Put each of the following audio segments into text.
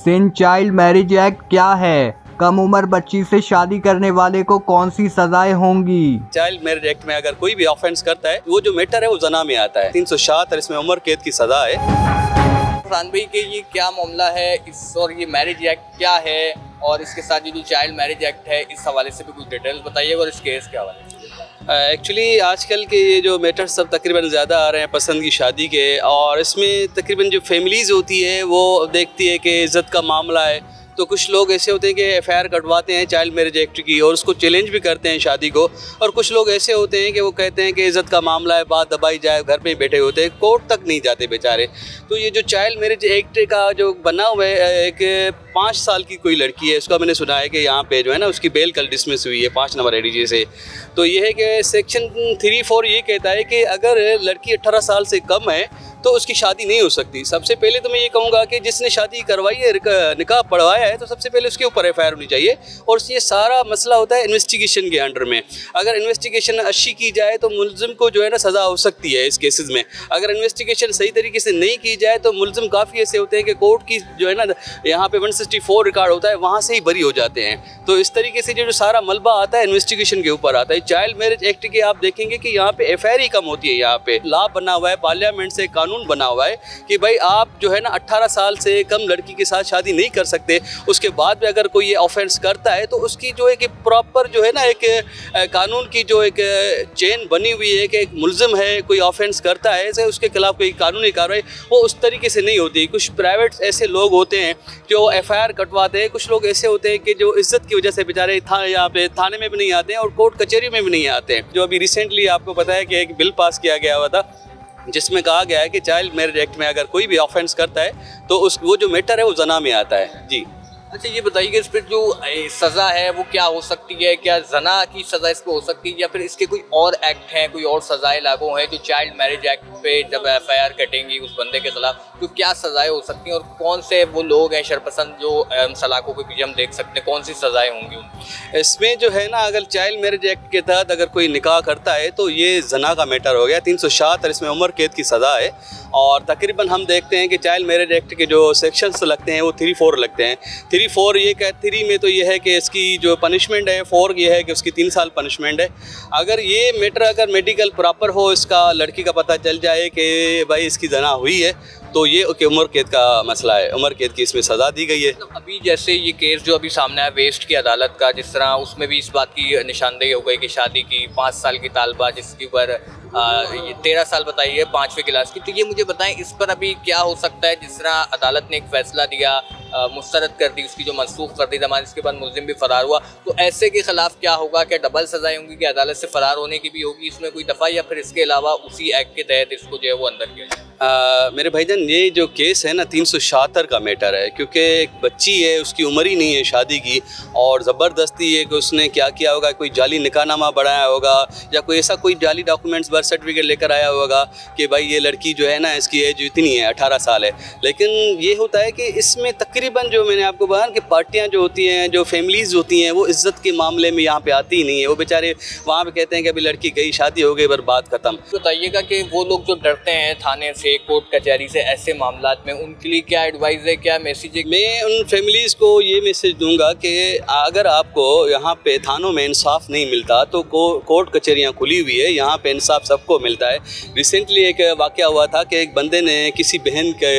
Question, child marriage act क्या है? कम उम्र बच्ची से शादी करने वाले को कौन सी सजाएं होंगी? चाइल्ड मैरिज एक्ट में अगर कोई भी ऑफेंस करता है, वो जो मैटर है वो जना में आता है। 376 इसमें उम्र कैद की सजा है। फरहान भाई के ये क्या मामला है और ये मैरिज एक्ट क्या है और इसके साथ ये जो चाइल्ड मैरिज एक्ट है, इस हवाले से भी कुछ डिटेल्स बताइए और इस केस के हवाले से। एक्चुअली आजकल के ये जो मैटर्स सब तकरीबन ज़्यादा आ रहे हैं पसंद की शादी के, और इसमें तकरीबन जो फैमिलीज़ होती है वो देखती है कि इज़्ज़त का मामला है, तो कुछ लोग ऐसे होते हैं कि एफआईआर कटवाते हैं चाइल्ड मैरिज एक्ट की और उसको चैलेंज भी करते हैं शादी को। और कुछ लोग ऐसे होते हैं कि वो कहते हैं कि इज़्ज़त का मामला है, बात दबाई जाए, घर पे ही बैठे होते हैं, कोर्ट तक नहीं जाते बेचारे। तो ये जो चाइल्ड मैरिज एक्ट का जो बना हुआ है, एक 5 साल की कोई लड़की है, उसका मैंने सुना है कि यहाँ पे जो है ना उसकी बेल कल डिसमिस हुई है 5 नंबर एडीजे से। तो ये है कि सेक्शन 3(4) ये कहता है कि अगर लड़की 18 साल से कम है तो उसकी शादी नहीं हो सकती। सबसे पहले तो मैं ये कहूँगा कि जिसने शादी करवाई है, निकाह पढ़वाया है, तो सबसे पहले उसके ऊपर एफआईआर होनी चाहिए। और ये सारा मसला होता है इन्वेस्टिगेशन के अंडर में। अगर इन्वेस्टिगेशन अच्छी की जाए तो मुलजिम को जो है ना सज़ा हो सकती है इस केसेस में। अगर इन्वेस्टिगेशन सही तरीके से नहीं की जाए तो मुलजिम काफ़ी ऐसे होते हैं कि कोर्ट की जो है ना यहाँ पे 164 रिकॉर्ड होता है, वहाँ से ही बरी हो जाते हैं। तो इस तरीके से जो सारा मलबा आता है इन्वेस्टिगेशन के ऊपर आता है। चाइल्ड मैरिज एक्ट के आप देखेंगे कि यहाँ पे एफआईआर ही कम होती है। यहाँ पे लॉ बना हुआ है, पार्लियामेंट से कानून बना हुआ है कि भाई आप जो है ना 18 साल से कम लड़की के साथ शादी नहीं कर सकते। उसके बाद में अगर कोई ये ऑफेंस करता है तो उसकी जो एक प्रॉपर जो है ना एक कानून की जो एक चेन बनी हुई है कि एक मुलजिम है, कोई ऑफेंस करता है ऐसे उसके खिलाफ कोई कानूनी कार्रवाई वो उस तरीके से नहीं होती। कुछ प्राइवेट ऐसे लोग होते हैं जो एफआईआर कटवाते हैं, कुछ लोग ऐसे होते हैं कि जो इज्जत की वजह से बेचारे यहाँ पे थाने में भी नहीं आते हैं और कोर्ट कचहरी में भी नहीं आते हैं। जो अभी रिसेंटली आपको पता है कि एक बिल पास किया गया हुआ था जिसमें कहा गया है कि चाइल्ड मैरिज एक्ट में अगर कोई भी ऑफेंस करता है तो वो जो मैटर है वो जना में आता है। जी अच्छा, ये बताइए कि इस पर जो सज़ा है वो क्या हो सकती है? क्या जना की सज़ा इस पर हो सकती है या फिर इसके कोई और एक्ट हैं, कोई और सज़ाएं लागू हैं जो चाइल्ड मैरिज एक्ट पे जब एफआईआर कटेंगी उस बंदे के खिलाफ तो क्या सज़ाएं हो सकती हैं और कौन से वो लोग हैं शरपसंद जो सलाखों के पीछे हम देख सकते हैं, कौन सी सज़ाएं होंगी उनकी? इसमें जो है ना अगर चाइल्ड मैरिज एक्ट के तहत अगर कोई निकाह करता है तो ये जना का मैटर हो गया। 376 इसमें उम्र कैद की सज़ा है। और तकरीबन हम देखते हैं कि चाइल्ड मैरिज एक्ट के जो सेक्शंस लगते हैं वो 3(4) लगते हैं। 3(4) ये 3 में तो ये है कि इसकी जो पनिशमेंट है, 4 ये है कि उसकी 3 साल पनिशमेंट है। अगर ये मैटर अगर मेडिकल प्रॉपर हो, इसका लड़की का पता चल जाए कि भाई इसकी जना हुई है तो ये उम्र कैद का मसला है, उम्र कैद की इसमें सज़ा दी गई है। तो अभी जैसे ये केस जो अभी सामने आया वेस्ट की अदालत का, जिस तरह उसमें भी इस बात की निशानदेही हो गई कि शादी की 5 साल की तालबा जिसके ऊपर ये 13 साल बताइए 5वीं क्लास की, तो ये मुझे बताएं इस पर अभी क्या हो सकता है? जिस तरह अदालत ने एक फैसला दिया, मुस्तरद कर दी, उसकी जो मनसूख कर दी जमानत, इसके बाद मुलजिम भी फरार हुआ, तो ऐसे के खिलाफ क्या होगा? क्या डबल सजाएं होंगी कि अदालत से फरार होने की भी होगी इसमें कोई दफ़ा, या फिर इसके अलावा उसी एक्ट के तहत इसको जो है वो अंदर किया जाए? मेरे भाईजान ये जो केस है ना 376 का मैटर है, क्योंकि एक बच्ची है, उसकी उम्र ही नहीं है शादी की, और ज़बरदस्ती है कि उसने क्या किया होगा, कोई जाली निकाहनामा बढ़ाया होगा या कोई ऐसा कोई जाली डॉक्यूमेंट्स बर्थ सर्टिफिकेट लेकर आया होगा कि भाई ये लड़की जो है ना इसकी एज इतनी है, 18 साल है। लेकिन ये होता है कि इसमें तकरीबन जो मैंने आपको बताया कि पार्टियाँ जो होती हैं, जो फैमिलीज़ होती हैं, वो इज़्ज़त के मामले में यहाँ पे आती ही नहीं है। वो बेचारे वहाँ पे कहते हैं कि अभी लड़की गई, शादी हो गई, बात ख़त्म। बताइएगा कि वो लोग जो डरते हैं थाने से, कोर्ट कचहरी से, ऐसे मामलात में उनके लिए क्या एडवाइस है, क्या मैसेज है? मैं उन फैमिलीज़ को ये मैसेज दूंगा कि अगर आपको यहाँ पे थानों में इंसाफ नहीं मिलता तो कोर्ट कचहरियाँ खुली हुई है, यहाँ पे इंसाफ सबको मिलता है। रिसेंटली एक वाक़या हुआ था कि एक बंदे ने किसी बहन के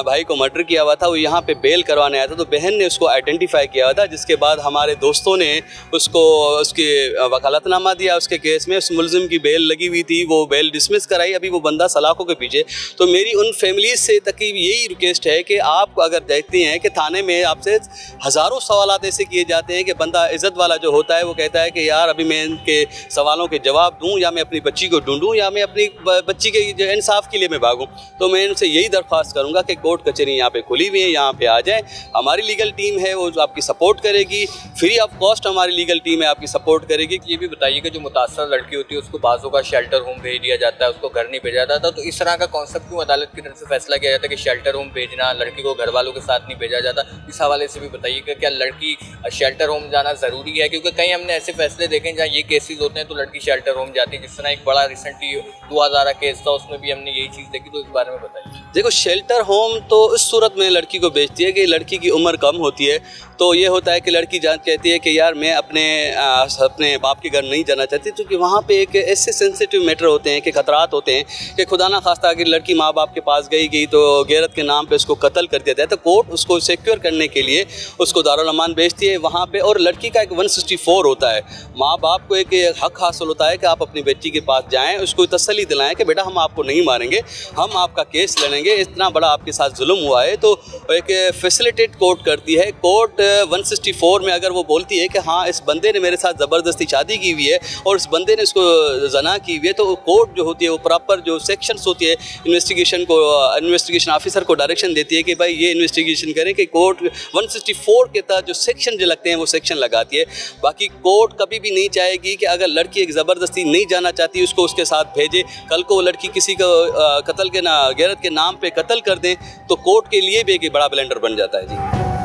भाई को मर्डर किया हुआ था, वो यहाँ पे बेल करवाने आया था, तो बहन ने उसको आइडेंटिफाई किया हुआ था, जिसके बाद हमारे दोस्तों ने उसको उसकी वकालतनामा दिया उसके केस में। उस मुलजिम की बेल लगी हुई थी, वो बेल डिसमिस कराई, अभी वो बंदा सलाखों के पीछे। तो मेरी उन फैमिलीज से तकरीब यही रिक्वेस्ट है कि आप अगर देखती हैं कि थाने में आपसे हज़ारों सवाल ऐसे किए जाते हैं कि बंदा इज़्ज़त वाला जो होता है वो कहता है कि यार अभी मैं इनके सवालों के जवाब दूँ, या मैं अपनी बच्ची को ढूंढूँ, या मैं अपनी बच्ची के इंसाफ के लिए मैं भागूँ। तो मैं इनसे यही दरख्वास्त करूँगा कि कोर्ट कचहरी यहाँ पे खुली हुई है, यहाँ पे आ जाए। हमारी लीगल टीम है वो आपकी सपोर्ट करेगी, फ्री ऑफ कॉस्ट हमारी लीगल टीम है आपकी सपोर्ट करेगी। ये भी बताइए कि जो मुतासर लड़की होती है उसको बाज़ों का शेल्टर होम भेज दिया जाता है, उसको घर नहीं भेजा जाता, तो इस तरह का कॉन्सेप्ट क्यों अदालत की तरफ से फैसला किया जाता है कि शेल्टर होम भेजना, लड़की को घर वालों के साथ नहीं भेजा जाता? इस हवाले से भी बताइए कि क्या लड़की शेल्टर होम जाना ज़रूरी है? क्योंकि कई हमने ऐसे फैसले देखे जहाँ ये केसेस होते हैं तो लड़की शेल्टर होम जाती है। जिस तरह एक बड़ा रिसेंटली 2000 केस था, उसमें भी हमने यही चीज़ देखी, तो इस बारे में बताइए। देखो शेल्टर होम तो इस सूरत में लड़की को भेजते देती है कि लड़की की उम्र कम होती है, तो ये होता है कि लड़की कहती है कि यार मैं अपने बाप के घर नहीं जाना चाहती, क्योंकि वहाँ पे एक ऐसे सेंसिटिव मैटर होते हैं कि खतरात होते हैं कि खुदा ना खास्ता अगर लड़की माँ बाप के पास गई तो गैरत के नाम पे उसको कत्ल कर दिया जाए, तो कोर्ट उसको सिक्योर करने के लिए उसको दारुल अमान भेजती है वहाँ पे। और लड़की का एक 164 होता है, माँ बाप को एक हक हासिल होता है कि आप अपनी बेटी के पास जाएँ, उसको तसल्ली दिलाएँ कि बेटा हम आपको नहीं मारेंगे, हम आपका केस लड़ेंगे, इतना बड़ा आपके साथ जुल्म हुआ है। तो एक फैसिलिटेट कोर्ट करती है। कोर्ट 164 में अगर वो बोलती है कि हाँ इस बंदे ने मेरे साथ ज़बरदस्ती शादी की हुई है और इस बंदे ने इसको जना की हुई है, तो कोर्ट जो होती है वो प्रॉपर जो सेक्शंस होती है इन्वेस्टिगेशन ऑफिसर को डायरेक्शन देती है कि भाई ये इन्वेस्टिगेशन करें, कि कोर्ट 164 के तहत जो सेक्शन जो लगते हैं वो सेक्शन लगाती है। बाकी कोर्ट कभी भी नहीं चाहेगी कि अगर लड़की एक ज़बरदस्ती नहीं जाना चाहती उसको उसके साथ भेजे, कल को वो लड़की किसी को कत्ल के गैरत के नाम पे कत्ल कर दें तो कोर्ट के लिए भी एक बड़ा ब्लेंडर बन जाता है जी।